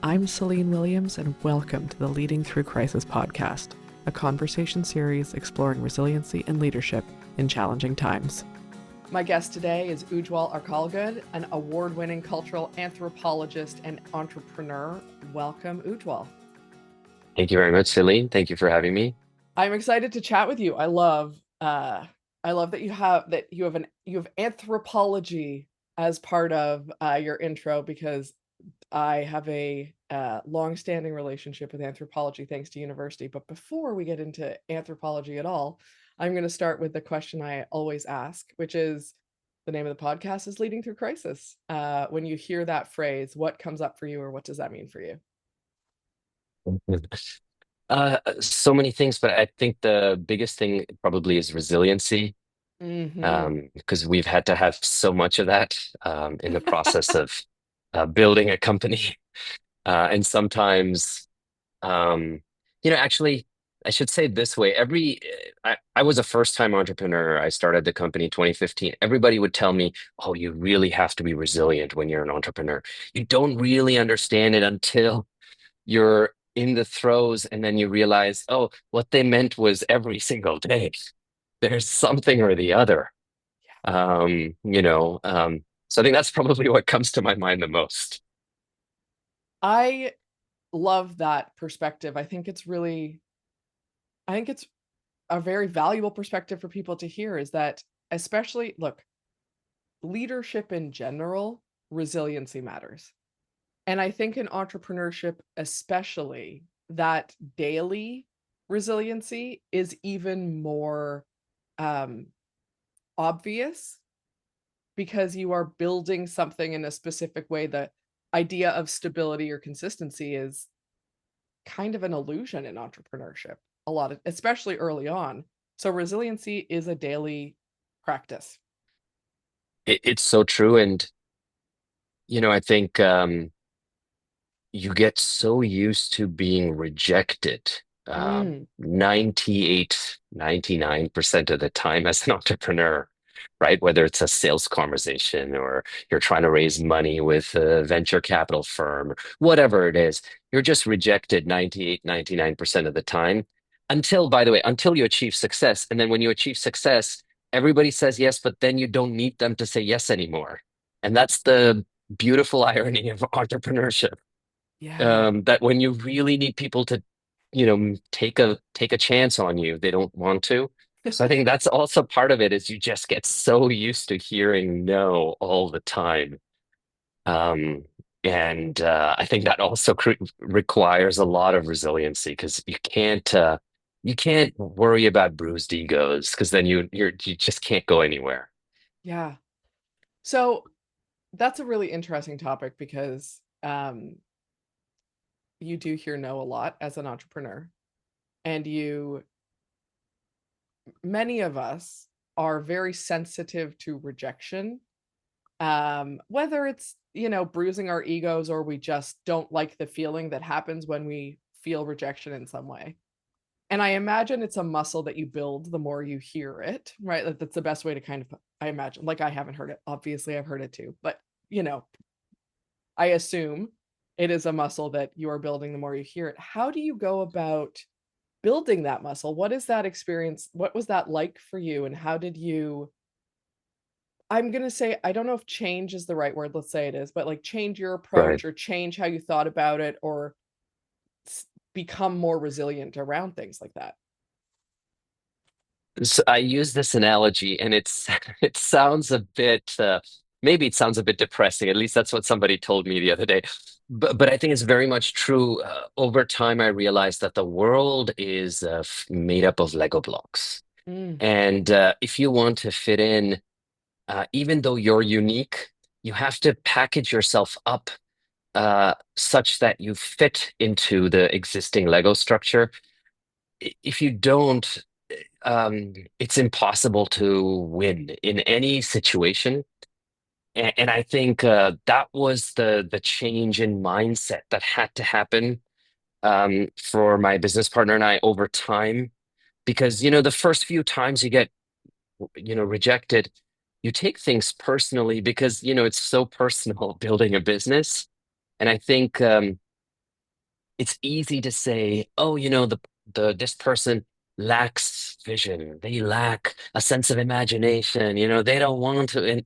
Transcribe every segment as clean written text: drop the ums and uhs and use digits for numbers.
I'm Celine Williams, and welcome to the Leading Through Crisis podcast, a conversation series exploring resiliency and leadership in challenging times. My guest today is Ujwal Arkalgud, an award-winning cultural anthropologist and entrepreneur. Welcome, Ujwal. Thank you very much, Celine. Thank you for having me. I'm excited to chat with you. I love that you have anthropology as part of your intro, because I have a long-standing relationship with anthropology thanks to university. But before we get into anthropology at all, I'm going to start with the question I always ask, which is, the name of the podcast is Leading Through Crisis. When you hear that phrase, what comes up for you, or what does that mean for you? So many things, but I think the biggest thing probably is resiliency, Hmm. because we've had to have so much of that in the process of building a company. And sometimes, um, actually, I should say it this way, I was a first-time entrepreneur. I started the company 2015. Everybody would tell me, oh, you really have to be resilient when you're an entrepreneur. You don't really understand it until you're in the throes, and then you realize, oh, what they meant was every single day. There's something or the other. Um, you know, um, so I think that's probably what comes to my mind the most. I love that perspective. I think it's a very valuable perspective for people to hear, is that, especially, look, leadership in general, resiliency matters. And I think in entrepreneurship, especially, that daily resiliency is even more um, obvious, because you are building something in a specific way. The idea of stability or consistency is kind of an illusion in entrepreneurship, a lot of, especially early on. So resiliency is a daily practice. It's so true. And, I think you get so used to being rejected 98, 99% of the time as an entrepreneur, right? Whether it's a sales conversation or you're trying to raise money with a venture capital firm, whatever it is, you're just rejected 98, 99% of the time until, by the way, until you achieve success. And then when you achieve success, everybody says yes, but then you don't need them to say yes anymore. And that's the beautiful irony of entrepreneurship, Yeah. that when you really need people to, take a chance on you, they don't want to. So I think that's also part of it, is you just get so used to hearing no all the time. Um, and I think that also requires a lot of resiliency, because you can't worry about bruised egos, because then you just can't go anywhere. Yeah. So that's a really interesting topic, because you do hear no a lot as an entrepreneur, and many of us are very sensitive to rejection, whether it's, bruising our egos, or we just don't like the feeling that happens when we feel rejection in some way. And I imagine it's a muscle that you build the more you hear it, right? That's the best way to kind of, I imagine. Like, I haven't heard it. Obviously, I've heard it too, but, you know, I assume it is a muscle that you are building the more you hear it. How do you go about building that muscle? What is that experience? What was that like for you? And how did you, I'm going to say, I don't know if change is the right word. Let's say it is, but like, change your Right. approach, or change how you thought about it, or become more resilient around things like that? So I use this analogy, and it sounds a bit, maybe it sounds a bit depressing. At least that's what somebody told me the other day. But I think it's very much true. Over time, I realized that the world is made up of Lego blocks, Mm, and if you want to fit in, even though you're unique, you have to package yourself up such that you fit into the existing Lego structure. If you don't, it's impossible to win in any situation. And I think that was the change in mindset that had to happen, for my business partner and I over time. Because, the first few times you get, rejected, you take things personally, because, it's so personal building a business. And I think, it's easy to say, oh, the this person lacks vision. They lack a sense of imagination. They don't want to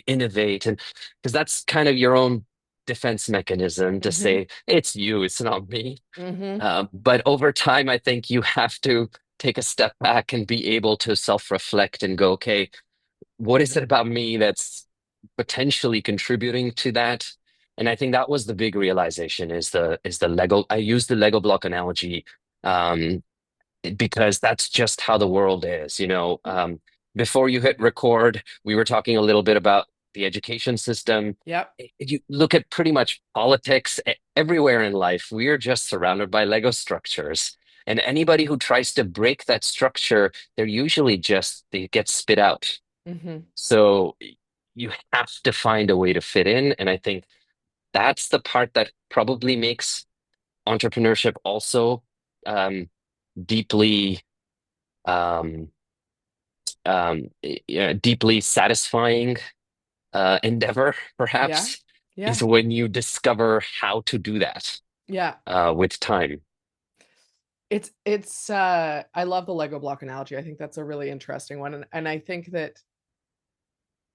innovate. And because that's kind of your own defense mechanism to Mhm. say, it's you, it's not me. Mhm. But over time, I think you have to take a step back and be able to self-reflect and go, okay, what is it about me that's potentially contributing to that? And I think that was the big realization is the Lego. I use the Lego block analogy um, because that's just how the world is. Before you hit record, we were talking a little bit about the education system. Yep. You look at pretty much politics everywhere in life. We are just surrounded by Lego structures. And anybody who tries to break that structure, they get spit out. Mhm. So you have to find a way to fit in. And I think that's the part that probably makes entrepreneurship also um, deeply um, deeply satisfying endeavor, Yeah. perhaps, is Yeah. when you discover how to do that Yeah. with time. It's I love the Lego block analogy. I think that's a really interesting one, and I think that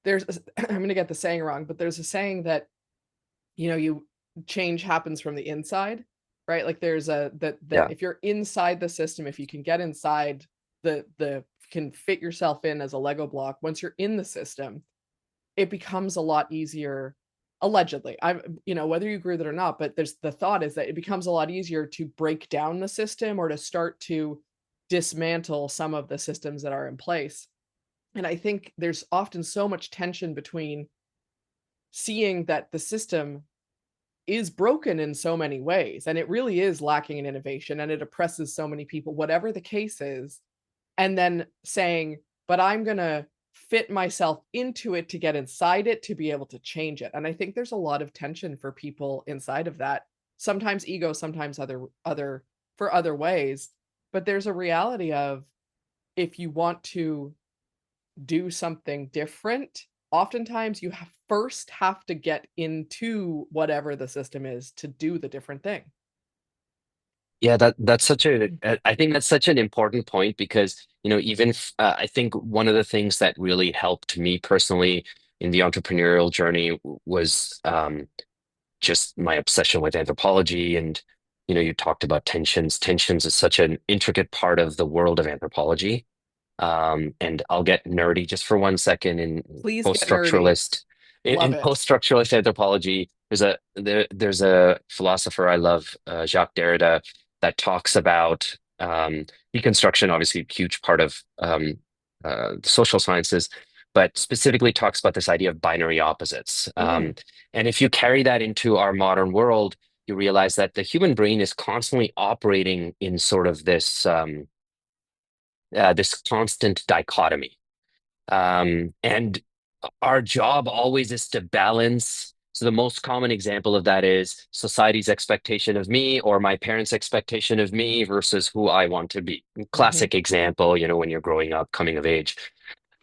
there's I'm gonna get the saying wrong, but there's a saying that, you change happens from the inside, right? Like there's a that Yeah. if you're inside the system, if you can get inside the can fit yourself in as a Lego block, once you're in the system, it becomes a lot easier allegedly. Whether you agree with it or not, but there's the thought is that it becomes a lot easier to break down the system or to start to dismantle some of the systems that are in place. And I think there's often so much tension between seeing that the system is broken in so many ways and it really is lacking in innovation and it oppresses so many people, whatever the case is, and then saying, "But I'm gonna fit myself into it to get inside it to be able to change it." And I think there's a lot of tension for people inside of that. Sometimes ego, sometimes other for other ways. But there's a reality of if you want to do something different, oftentimes you first have to get into whatever the system is to do the different thing. Yeah, I think that's such an important point because, I think one of the things that really helped me personally in the entrepreneurial journey was just my obsession with anthropology. And, you talked about tensions. Tensions is such an intricate part of the world of anthropology. And I'll get nerdy just for 1 second Please get nerdy. post-structuralist Love in it. post-structuralist anthropology. There's a philosopher I love, Jacques Derrida, that talks about deconstruction, obviously a huge part of the social sciences, but specifically talks about this idea of binary opposites. Mm, And if you carry that into our modern world, you realize that the human brain is constantly operating in sort of this constant dichotomy. And our job always is to balance. So the most common example of that is society's expectation of me or my parents' expectation of me versus who I want to be. mhm. Classic example, when you're growing up, coming of age.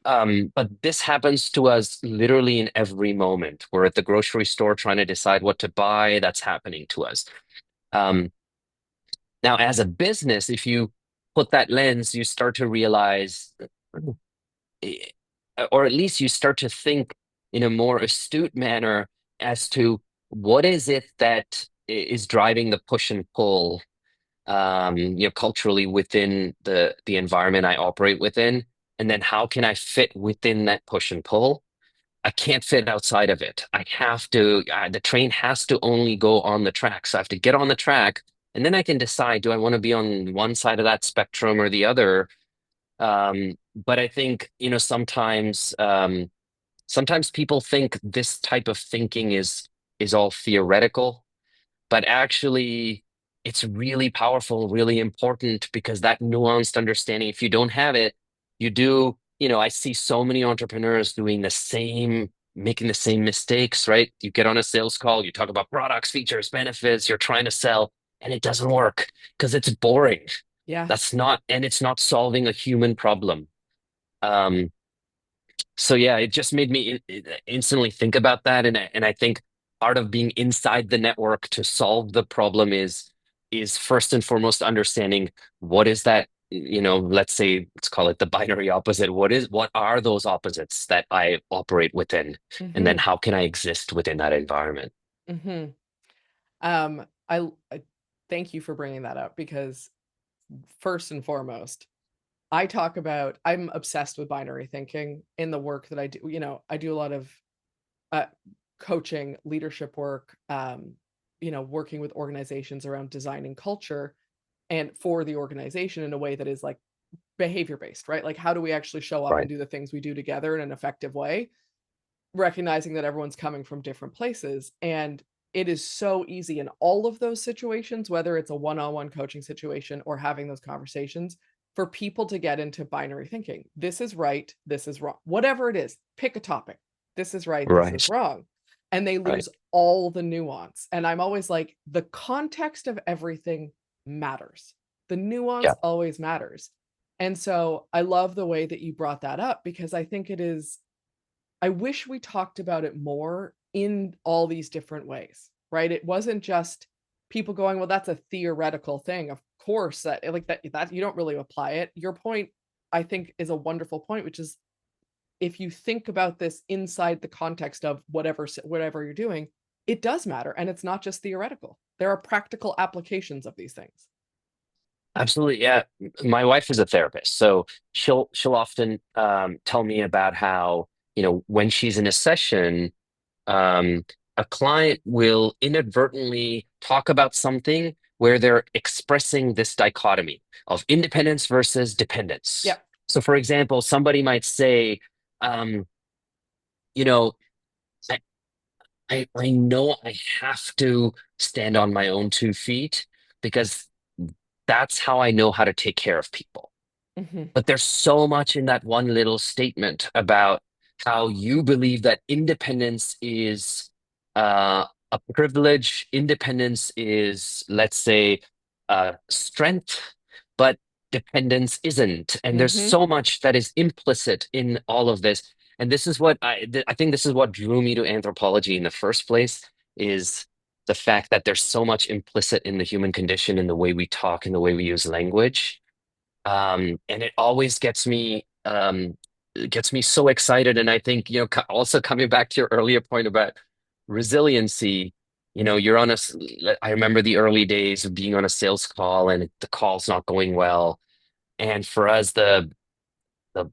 But this happens to us literally in every moment. We're at the grocery store trying to decide what to buy. That's happening to us. Um, Now, as a business, if you put that lens, you start to realize eh, or at least you start to think in a more astute manner as to what is it that is driving the push and pull, culturally within the environment I operate within, and then how can I fit within that push and pull? I can't fit outside of it. I have to. The train has to only go on the track, so I have to get on the track, and then I can decide: do I want to be on one side of that spectrum or the other? But I think, sometimes people think this type of thinking is all theoretical, but actually it's really powerful, really important because that nuanced understanding, if you don't have it, I see so many entrepreneurs making the same mistakes, right? You get on a sales call, you talk about products, features, benefits, you're trying to sell, and it doesn't work because it's boring. Yeah. And it's not solving a human problem. Um, so yeah, it just made me instantly think about that, and I think part of being inside the network to solve the problem is is first and foremost understanding what is that, let's say, let's call it the binary opposite. What are those opposites that I operate within? And then Mhm. how can I exist within that environment? Mhm. I thank you for bringing that up because first and foremost, I'm obsessed with binary thinking in the work that I do. I do a lot of uh, coaching, leadership work, working with organizations around designing culture and for the organization in a way that is like behavior based, right? Like, how do we actually show up and Right, do the things we do together in an effective way, recognizing that everyone's coming from different places. And it is so easy in all of those situations, whether it's a one on one coaching situation or having those conversations, for people to get into binary thinking. This is right. This is wrong. Whatever it is, pick a topic. This is right. This is right, wrong. And they right. lose all the nuance. And I'm always like, the context of everything matters. The nuance Yeah, always matters. And so I love the way that you brought that up because I think it is I wish we talked about it more in all these different ways, right? It wasn't just people going, "Well, that's a theoretical thing." Of course, that you don't really apply it. Your point, I think, is a wonderful point, which is if you think about this inside the context of whatever you're doing, it does matter, and it's not just theoretical. There are practical applications of these things. absolutely. Yeah. My wife is a therapist, so she'll often tell me about how, when she's in a session, um, a client will inadvertently talk about something where they're expressing this dichotomy of independence versus dependence. Yep. So, for example, somebody might say, um, you know, I, I know I have to stand on my own 2 feet because that's how I know how to take care of people. Mhm. But there's so much in that one little statement about how you believe that independence is a privilege. Independence is, let's say, strength, but dependence isn't. And there's Mhm. so much that is implicit in all of this. And this is what I think this is what drew me to anthropology in the first place, is the fact that there's so much implicit in the human condition in the way we talk and the way we use language, and it always gets me so excited. And I think, also coming back to your earlier point about resiliency, you're I remember the early days of being on a sales call and the call's not going well. And for us, the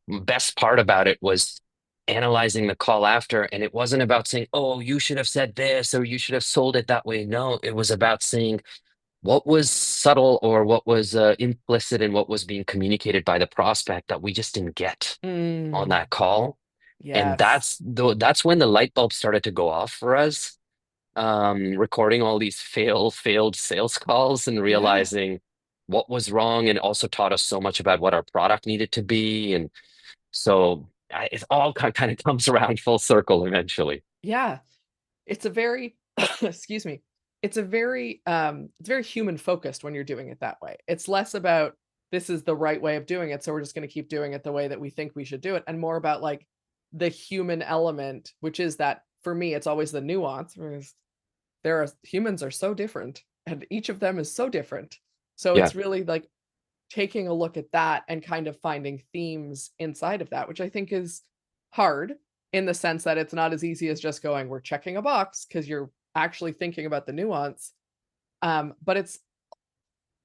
best part about it was analyzing the call after. And it wasn't about saying, oh, you should have said this or you should have sold it that way. No, it was about saying, what was subtle or what was implicit in what was being communicated by the prospect that we just didn't get on Mm. that call. And Yes. that's when the light bulb started to go off for us, recording all these failed sales calls and Yeah. realizing what was wrong, and also taught us so much about what our product needed to be. And so it all kind of comes around full circle eventually. Yeah. It's a very excuse me. It's very human focused when you're doing it that way. It's less about this is the right way of doing it, so we're just going to keep doing it the way that we think we should do it, and more about like the human element, which is that for me it's always the nuance because humans are so different and each of them is so different. So Yeah. it's really like taking a look at that and kind of finding themes inside of that, which I think is hard in the sense that it's not as easy as just going, we're checking a box because you're actually thinking about the nuance. But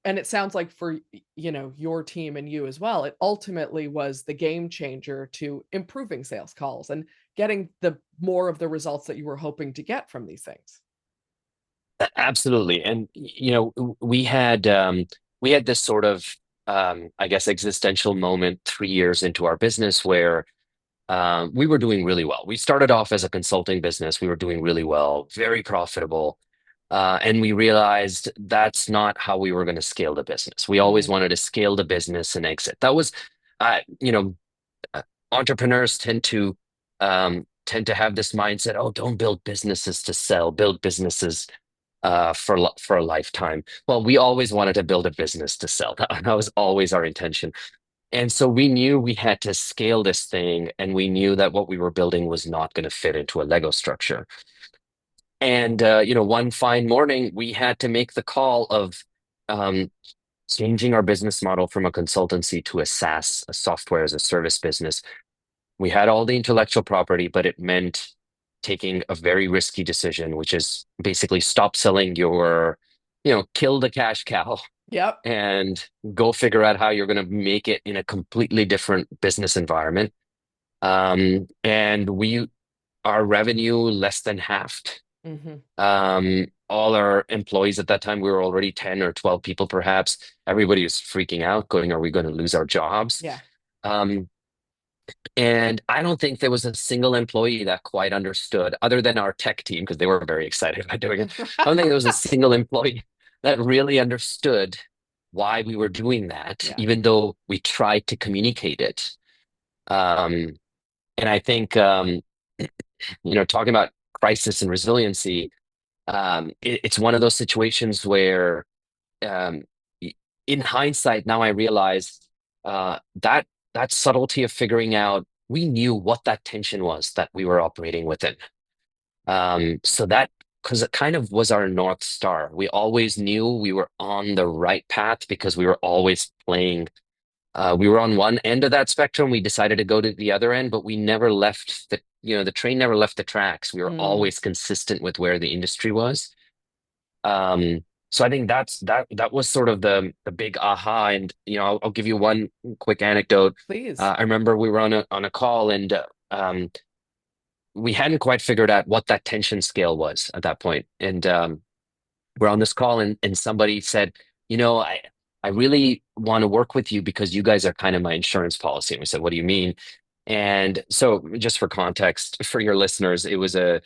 it sounds like for your team and you as well, it ultimately was the game changer to improving sales calls and getting the more of the results that you were hoping to get from these things. Absolutely. And we had this sort of I guess existential moment 3 years into our business where we were doing really well. We started off as a consulting business. We were doing really well, very profitable. And we realized that's not how we were going to scale the business. We always Mhm. wanted to scale the business and exit. That was, uh, you know, entrepreneurs tend to have this mindset, oh, don't build businesses to sell, build businesses for a lifetime. Well, we always wanted to build a business to sell. That was always our intention. And so we knew we had to scale this thing, and we knew that what we were building was not going to fit into a Lego structure. And one fine morning, we had to make the call of um, changing our business model from a consultancy to a SaaS, a software as a service business. We had all the intellectual property, but it meant taking a very risky decision, which is basically stop selling kill the cash cow Yep. and go figure out how you're going to make it in a completely different business environment. And our revenue less than halved. Hmm. All our employees at that time, we were already 10 or 12 people, perhaps. Everybody was freaking out, going, are we going to lose our jobs? Yeah. Um, and I don't think there was a single employee that quite understood, other than our tech team, because they were very excited about doing it. I don't think there was a single employee that really understood why we were doing that, Yeah. even though we tried to communicate it. Um, and I think, talking about crisis and resiliency, it's one of those situations where, um, in hindsight, now I realize that subtlety of figuring out, we knew what that tension was that we were operating within. So that, because it kind of was our North Star. We always knew we were on the right path because we were always playing. We were on one end of that spectrum. We decided to go to the other end, but we never left the train never left the tracks. We were Mm, always consistent with where the industry was. So I think that was sort of the big aha. And I'll give you one quick anecdote. please. I remember we were on a call, and we hadn't quite figured out what that tension scale was at that point. And we're on this call, and somebody said, I really want to work with you because you guys are kind of my insurance policy. And we said, what do you mean? And so, just for context for your listeners, it was uh,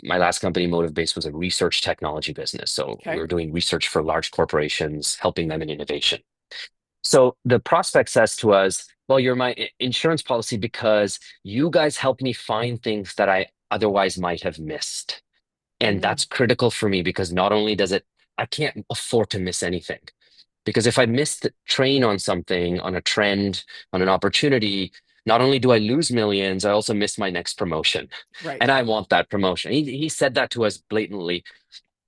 my last company, Motive Base, was a research technology business. So we Okay. were doing research for large corporations, helping them in innovation. So the prospect says to us, well, you're my insurance policy because you guys help me find things that I otherwise might have missed. And Hmm. that's critical for me because not only I can't afford to miss anything. Because if I miss the train on something, on a trend, on an opportunity, not only do I lose millions, I also miss my next promotion. And Right. I want that promotion. He said that to us blatantly.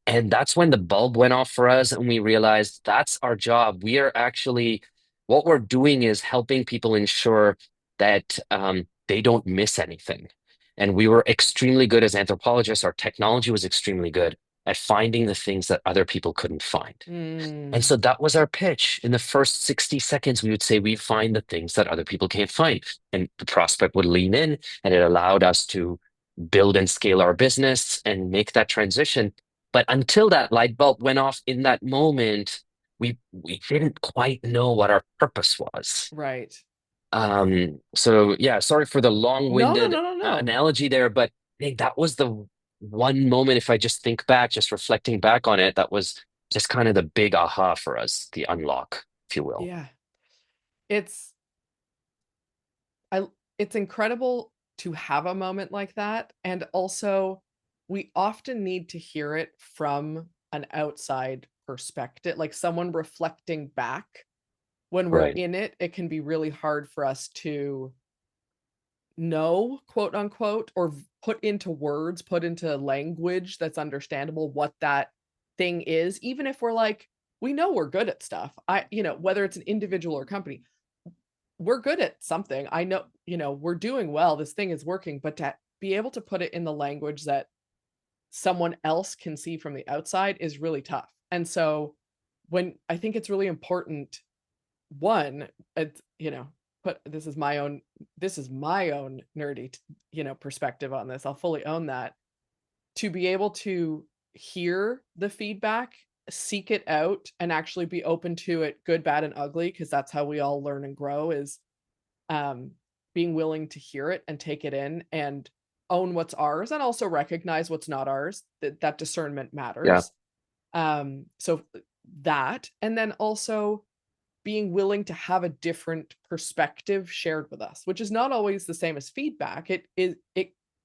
And that's when the bulb went off for us, and we realized that's our job. We are actually, what we're doing is helping people ensure that they don't miss anything. And we were extremely good as anthropologists. Our technology was extremely good at finding the things that other people couldn't find. And Mm, so that was our pitch. In the first 60 seconds, we would say we find the things that other people can't find. And the prospect would lean in, and it allowed us to build and scale our business and make that transition. But until that light bulb went off in that moment, we didn't quite know what our purpose was. right. So yeah, sorry for the No, no, long-winded no, no, no. analogy there, but I think that was the one moment, if I just think back, just reflecting back on it, that was just kind of the big aha for us, the unlock, if you will. Yeah. It's I it's incredible to have a moment like that, and also we often need to hear it from an outside perspective, like someone reflecting back. When we're Right. in it, it can be really hard for us to know, quote unquote, or put into words, put into language that's understandable what that thing is, even if we're like, we know we're good at stuff. Whether it's an individual or company, we're good at something. I know, we're doing well. This thing is working, but to be able to put it in the language that someone else can see from the outside is really tough. And so when I think it's really important, one, it's, but this is my own nerdy, perspective on this. I'll fully own that. To be able to hear the feedback, seek it out, and actually be open to it, good, bad, and ugly, because that's how we all learn and grow is um, being willing to hear it and take it in and own what's ours and also recognize what's not ours. That discernment Yeah. matters. So that, and then also being willing to have a different perspective shared with us, which is not always the same as feedback. It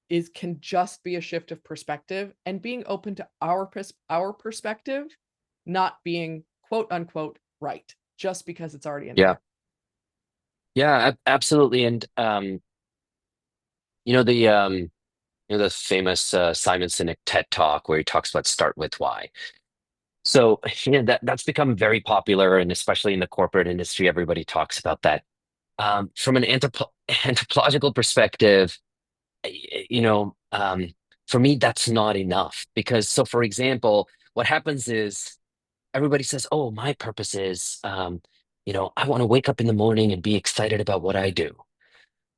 is can just be a shift of perspective and being open to our perspective, not being quote unquote right just because it's already in Yeah. there. Yeah, absolutely. And you know the um the famous Simon Sinek TED talk where he talks about start with why. So, that's become very popular, and especially in the corporate industry, everybody talks about that. From an anthropological perspective, you know, for me, that's not enough because, so for example, what happens is everybody says, "Oh, my purpose is, I want to wake up in the morning and be excited about what I do."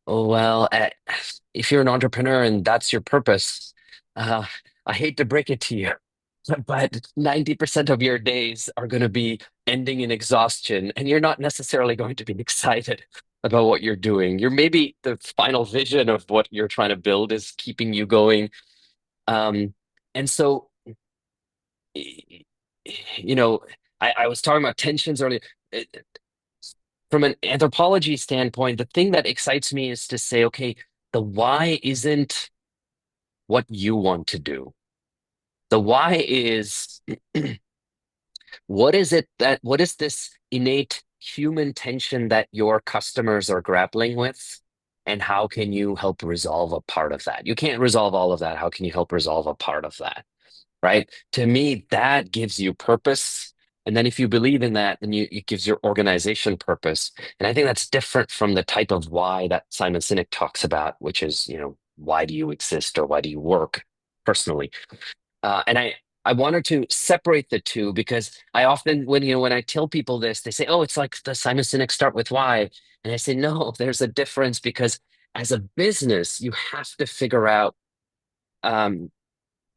Oh, well, if you're an entrepreneur and that's your purpose, uh, I hate to break it to you, but 90% of your days are going to be ending in exhaustion, and you're not necessarily going to be excited about what you're doing. You're maybe the final vision of what you're trying to build is keeping you going. Um, and so, y- you know, I was talking about tensions earlier. Uh, From an anthropology standpoint, the thing that excites me is to say, okay, the why isn't what you want to do. The why is what is this innate human tension that your customers are grappling with? And how can you help resolve a part of that? You can't resolve all of that. How can you help resolve a part of that? Right? To me, that gives you purpose. And then if you believe in that, then it gives your organization purpose. And I think that's different from the type of why that Simon Sinek talks about, which is, why do you exist or why do you work personally? And I wanted to separate the two because I often, when I tell people this, they say, "Oh, it's like the Simon Sinek start with why," and I say, "No, there's a difference because as a business, you have to figure out, um,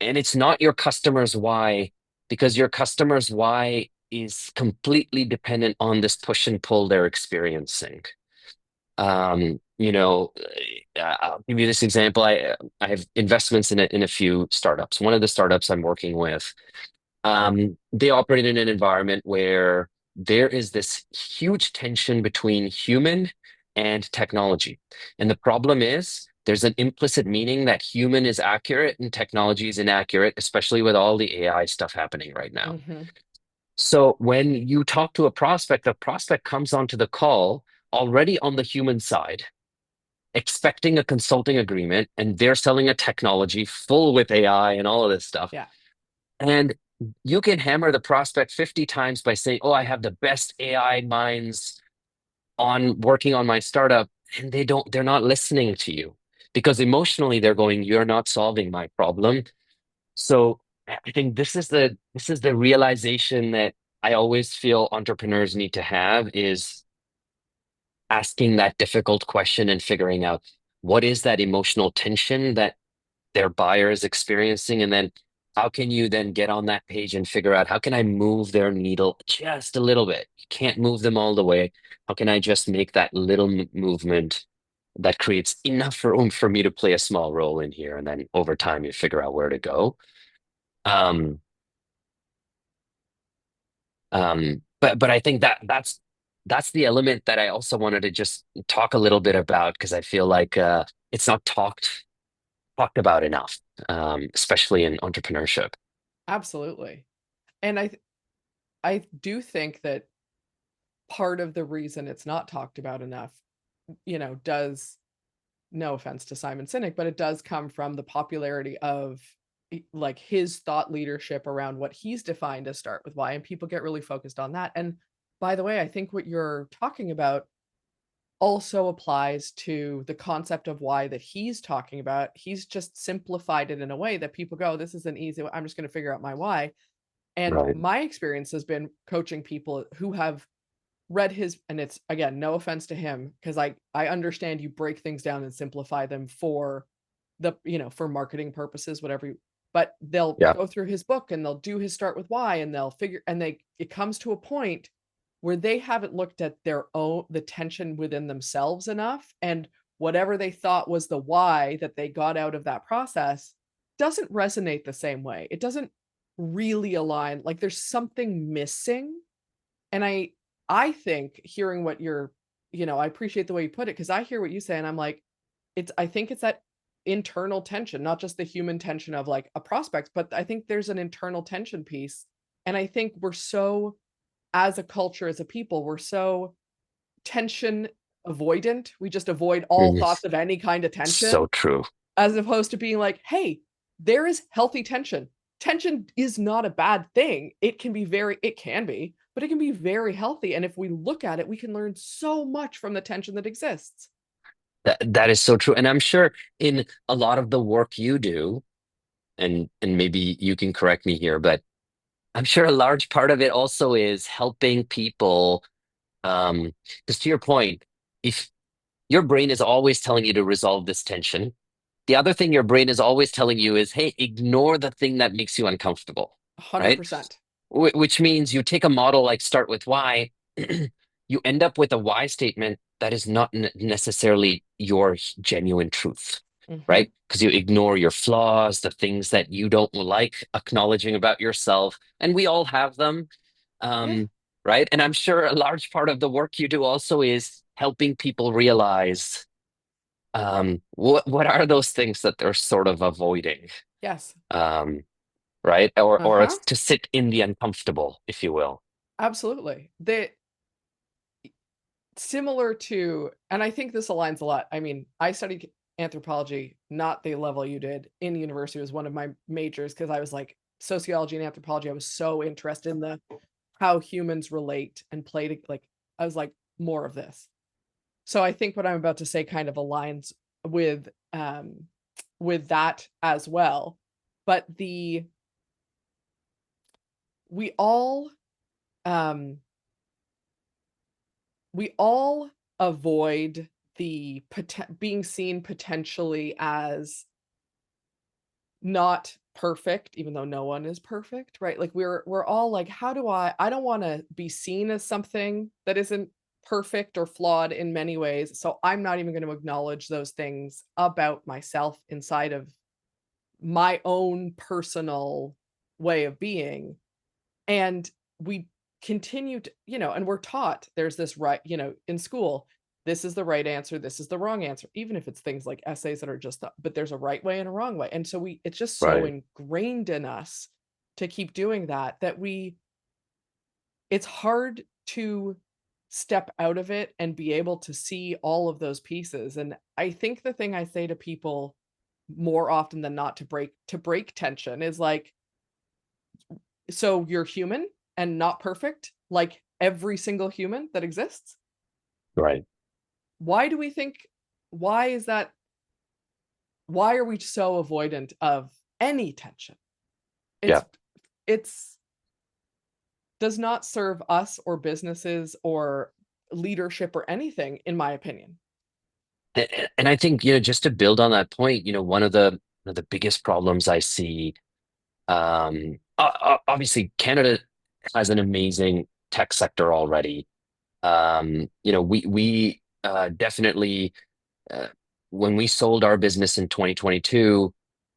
and it's not your customer's why because your customer's why is completely dependent on this push and pull they're experiencing." I'll give you this example. I have investments in a few startups. One of the startups I'm working with, they operate in an environment where there is this huge tension between human and technology. And the problem is there's an implicit meaning that human is accurate and technology is inaccurate, especially with all the AI stuff happening right now. Hmm. So when you talk to a prospect, the prospect comes onto the call already on the human side, expecting a consulting agreement, and they're selling a technology full with AI and all of this stuff. Yeah. And you can hammer the prospect 50 times by saying, "Oh, I have the best AI minds on working on my startup." And they're not listening to you because emotionally they're going, "You're not solving my problem." So I think this is the realization that I always feel entrepreneurs need to have is asking that difficult question and figuring out what is that emotional tension that their buyer is experiencing, and then how can you then get on that page and figure out how can I move their needle just a little bit? You can't move them all the way. How can I just make that little movement that creates enough room for me to play a small role in here? And then over time, you figure out where to go. Um, but I think that's the element that I also wanted to just talk a little bit about because I feel like it's not talked about enough, especially in entrepreneurship. Absolutely. And I do think that part of the reason it's not talked about enough, does, no offense to Simon Sinek, but it does come from the popularity of like his thought leadership around what he's defined as start with why, and people get really focused on that. And by the way, I think what you're talking about also applies to the concept of why that he's talking about. He's just simplified it in a way that people go, "This is an easy way. I'm just going to figure out my why." And Right. my experience has been coaching people who have read his, and it's again, no offense to him, because I understand you break things down and simplify them for for marketing purposes, whatever but they'll Yeah. go through his book and they'll do his start with why, and they'll figure, and it comes to a point where they haven't looked at the tension within themselves enough, and whatever they thought was the why that they got out of that process doesn't resonate the same way. It doesn't really align. Like there's something missing. And I think hearing what you're, I appreciate the way you put it because I hear what you say and I'm like, I think it's that internal tension, not just the human tension of like a prospect, but I think there's an internal tension piece. And I think we're so, as a culture, as a people, we're so tension avoidant. We just avoid all Mhm. thoughts of any kind of So tension true. as opposed to being like, hey, there is healthy tension. tension is not a bad thing. It can be, but it can be very healthy. And if we look at it, we can learn so much from the tension that exists. That is so true. And I'm sure in a lot of the work you do, and maybe you can correct me here, but I'm sure a large part of it also is helping people. Because to your point, if your brain is always telling you to resolve this tension, the other thing your brain is always telling you is, hey, ignore the thing that makes you uncomfortable, right? 100%. Which means you take a model like start with why, you end up with a why statement that is not necessarily your genuine truth, Hmm. right? Because you ignore your flaws, the things that you don't like acknowledging about yourself, and we all have them, Yeah. um, right? And I'm sure a large part of the work you do also is helping people realize what are those things that they're sort of avoiding, Yes. um, right? Or Uh-huh. it's to sit in the uncomfortable, if you will. Absolutely. Similar to, and I think this aligns a lot. I mean, I studied anthropology, not the level you did in university. It was one of my majors because I was like sociology and anthropology. I was so interested in the how humans relate and play to, like, I was like more of this. So I think what I'm about to say kind of aligns with with that as well. But the we all um we all avoid being seen potentially as not perfect, even though no one is perfect, right? Like we're all like, how do I don't want to be seen as something that isn't perfect or flawed in many ways. So I'm not even going to acknowledge those things about myself inside of my own personal way of being. And we continue to, and we're taught there's this right, in school, this is the right answer, this is the wrong answer, even if it's things like essays that are just, but there's a right way and a wrong way. And so it's just so Right. ingrained in us to keep doing that, it's hard to step out of it and be able to see all of those pieces. And I think the thing I say to people more often than not to break tension is like, so you're human and not perfect, like every single human that exists? Right. Why do we think why is that why are we so avoidant of any tension? Yeah. It's does not serve us or businesses or leadership or anything, in my opinion. And I think, just to build on that point, one of the biggest problems I see, obviously Canada has an amazing tech sector already. We definitely, uh, when we sold our business in 2022,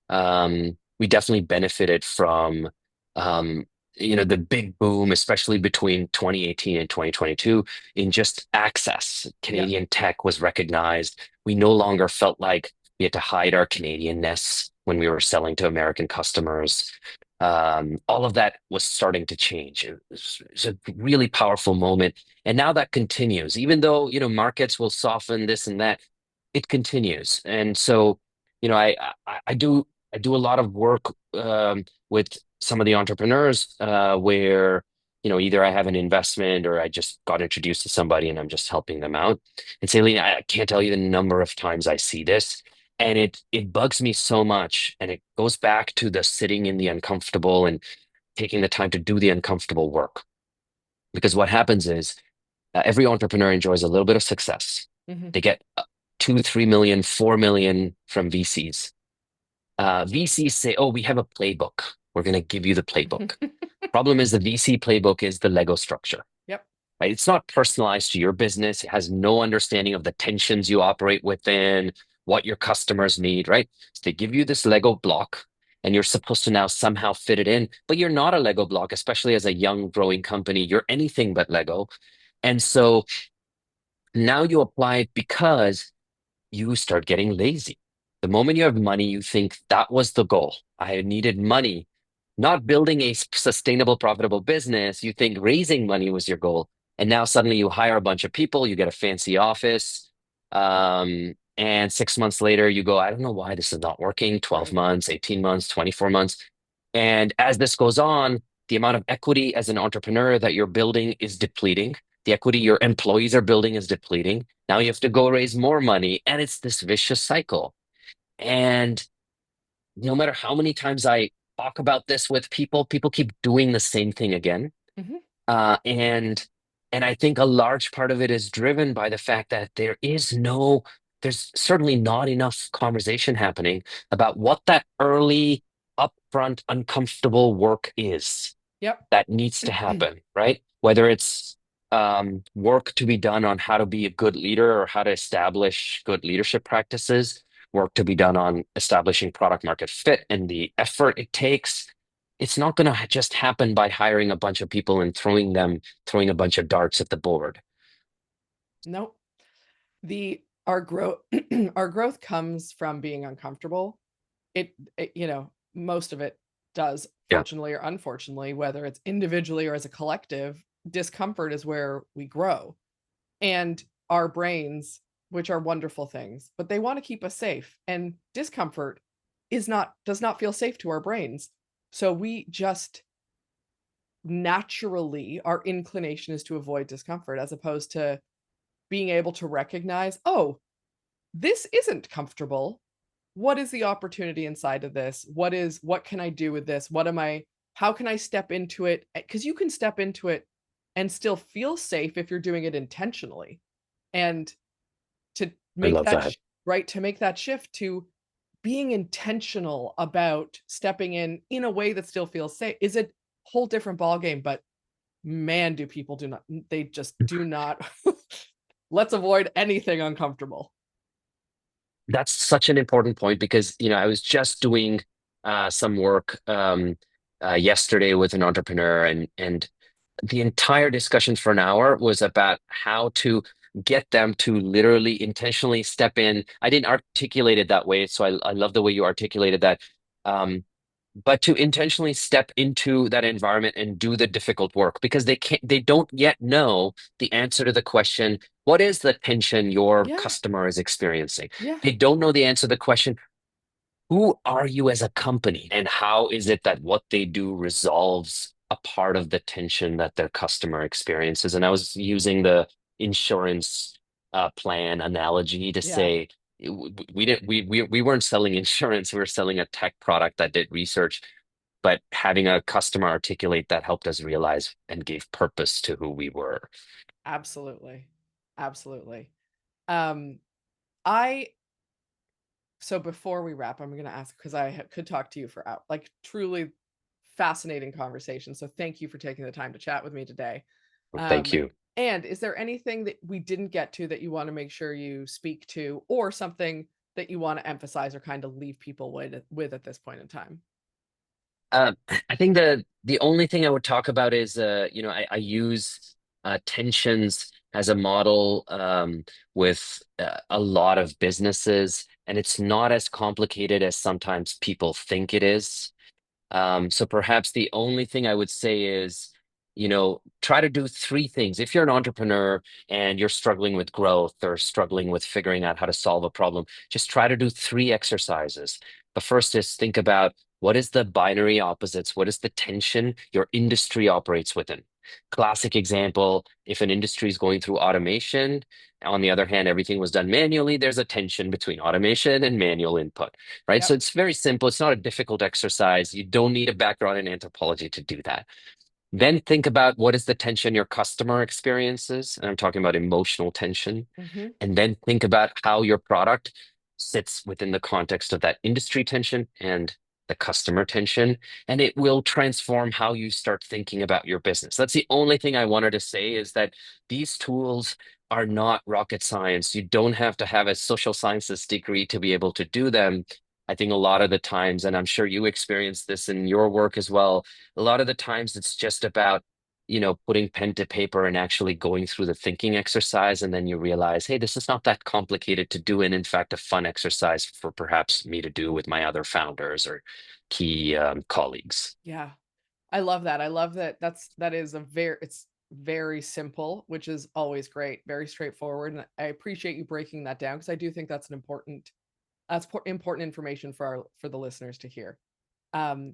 we definitely benefited from, um, the big boom, especially between 2018 and 2022, in just access. Yep. Canadian tech was recognized. We no longer felt like we had to hide our Canadianness when we were selling to American customers. All of that was starting to change. It was a really powerful moment. And now that continues, even though, markets will soften this and that, it continues. And so, you know, I, I do a lot of work with some of the entrepreneurs where, either I have an investment or I just got introduced to somebody and I'm just helping them out. And Celine, I can't tell you the number of times I see this, and it bugs me so much. And it goes back to the sitting in the uncomfortable and taking the time to do the uncomfortable work. Because what happens is every entrepreneur enjoys a little bit of success. Mhm. They get 2, 3 million, 4 million from VCs. VCs say, "Oh, we have a playbook. We're going to give you the playbook." Problem is, the VC playbook is the Lego structure, Yep. right? It's not personalized to your business. It has no understanding of the tensions you operate within, what your customers need, right? So they give you this Lego block, and you're supposed to now somehow fit it in, but you're not a Lego block, especially as a young, growing company. You're anything but Lego. And so now you apply it because you start getting lazy. The moment you have money, you think that was the goal. I needed money, not building a sustainable, profitable business. You think raising money was your goal. And now suddenly you hire a bunch of people, you get a fancy office. And 6 months later, you go, I don't know why this is not working. 12 Right. months, 18 months, 24 months. And as this goes on, the amount of equity as an entrepreneur that you're building is depleting. The equity your employees are building is depleting. Now you have to go raise more money, and it's this vicious cycle. And no matter how many times I talk about this with people, people keep doing the same thing again. Mhm. Uh, and and I think a large part of it is driven by the fact that there's certainly not enough conversation happening about what that early, upfront, uncomfortable work is Yep. that needs to happen, right? Whether it's work to be done on how to be a good leader or how to establish good leadership practices, work to be done on establishing product market fit and the effort it takes. It's not going to just happen by hiring a bunch of people and throwing a bunch of darts at the board. Nope. The our growth our growth comes from being uncomfortable. Most of it does, Yeah, fortunately or unfortunately, whether it's individually or as a collective, discomfort is where we grow. And our brains, which are wonderful things, but they want to keep us safe. And discomfort does not feel safe to our brains. So we just naturally, our inclination is to avoid discomfort as opposed to being able to recognize, oh, this isn't comfortable. What is the opportunity inside of this? What can I do with this? How can I step into it? Because you can step into it and still feel safe if you're doing it intentionally. And to I make love that. right, to make that shift to being intentional about stepping in a way that still feels safe is a whole different ballgame, but man, do people do not they just do not let's avoid anything uncomfortable. That's such an important point because, I was just doing some work yesterday with an entrepreneur, and the entire discussion for an hour was about how to get them to literally intentionally step in. I didn't articulate it that way, so I love the way you articulated that. Um, but to intentionally step into that environment and do the difficult work because they don't yet know the answer to the question, what is the tension your Yeah, customer is experiencing? yeah, They don't know the answer to the question, who are you as a company, and how is it that what they do resolves a part of the tension that their customer experiences? And I was using the insurance plan analogy to yeah, say we didn't we weren't selling insurance, we were selling a tech product that did research, but having a customer articulate that helped us realize and gave purpose to who we were. absolutely. Absolutely. Um, I so before we wrap, I'm gonna ask because could talk to you for out like truly fascinating conversation. So thank you for taking the time to chat with me today. Thank Um, you. and is there anything that we didn't get to that you want to make sure you speak to, or something that you want to emphasize or kind of leave people with at this point in time? Uh, I think the only thing I would talk about is I use tensions as a model with a lot of businesses, and it's not as complicated as sometimes people think it is. So perhaps the only thing I would say is, try to do three things. If you're an entrepreneur and you're struggling with growth or struggling with figuring out how to solve a problem, just try to do three exercises. The first is think about what is the binary opposites? What is the tension your industry operates within? Classic example, if an industry is going through automation, on the other hand, everything was done manually, there's a tension between automation and manual input, right? So Yep. it's very simple. It's not a difficult exercise. You don't need a background in anthropology to do that. Then think about what is the tension your customer experiences. And I'm talking about emotional tension. Hmm. And then think about how your product sits within the context of that industry tension and the customer tension. And it will transform how you start thinking about your business. That's the only thing I wanted to say is that these tools are not rocket science. You don't have to have a social sciences degree to be able to do them. I think a lot of the times, and I'm sure you experience this in your work as well, a lot of the times it's just about putting pen to paper and actually going through the thinking exercise. And then you realize, hey, this is not that complicated to do. And in fact, a fun exercise for perhaps me to do with my other founders or key colleagues. Yeah. I love that. I love that that is it's very simple, which is always great, very straightforward. And I appreciate you breaking that down because I do think that's important information for the listeners to hear. Um,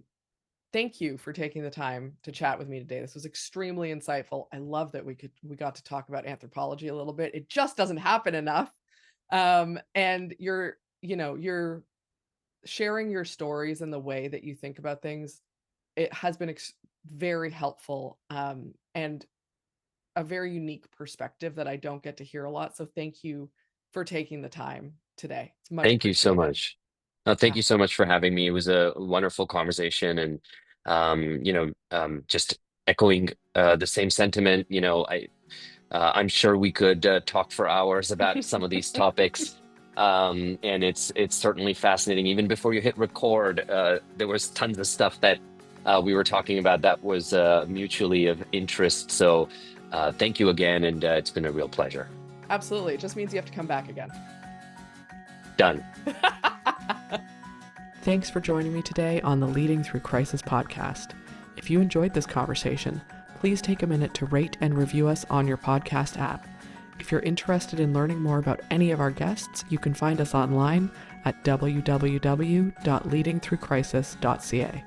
Thank you for taking the time to chat with me today. This was extremely insightful. I love that we got to talk about anthropology a little bit. It just doesn't happen enough. And you're sharing your stories and the way that you think about things. It has been very helpful, and a very unique perspective that I don't get to hear a lot. So thank you for taking the time today. It's much Thank you so appreciated. much. Thank Yeah. you so much for having me. It was a wonderful conversation, and just echoing the same sentiment. I'm sure we could talk for hours about some of these topics. And it's certainly fascinating. Even before you hit record, there was tons of stuff that we were talking about that was mutually of interest. So thank you again, and it's been a real pleasure. Absolutely. It just means you have to come back again. Done. Thanks for joining me today on the Leading Through Crisis podcast. If you enjoyed this conversation, please take a minute to rate and review us on your podcast app. If you're interested in learning more about any of our guests, you can find us online at www.leadingthroughcrisis.ca.